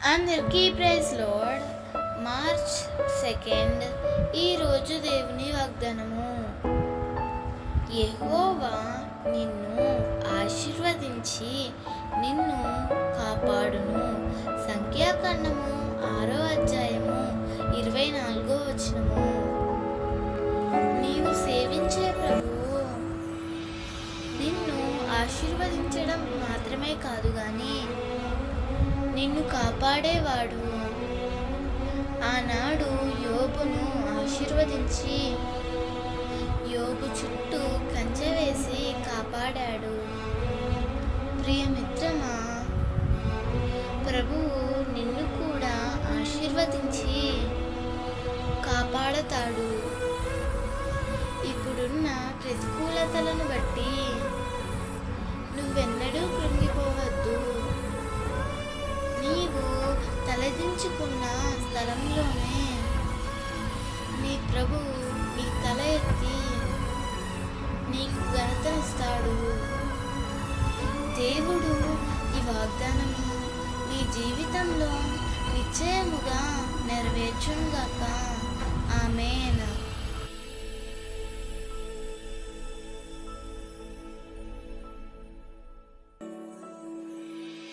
అందరికీ praise lord. March 2 ఈరోజు దేవుని వాగ్దానము. యెహోవా నిన్ను ఆశీర్వదించి నిన్ను కాపాడును. సంఖ్యాకాండము 6వ అధ్యాయము 24వ వచనము. నీవు సేవించే ప్రభువు నిన్ను ఆశీర్వదించడం మాత్రమే కాదు గాని నిన్ను కాపాడేవాడు. ఆనాడు యోబును ఆశీర్వదించి యోబు చుట్టూ కంచె వేసి కాపాడాడు. ప్రియమిత్రమా, ప్రభువు నిన్ను కూడా ఆశీర్వదించి కాపాడతాడు. ఇప్పుడున్న ప్రతికూలతలను బట్టి నువ్వెన్నడూ కృంగిపోవద్దు. నీవు తలదించుకున్న స్థలంలోనే నీ ప్రభువు నీ తల ఎత్తి నీకు ఘనతనిస్తాడు. దేవుడు ఈ వాగ్దానము నీ జీవితంలో నిశ్చయముగా నెరవేర్చునుగాక.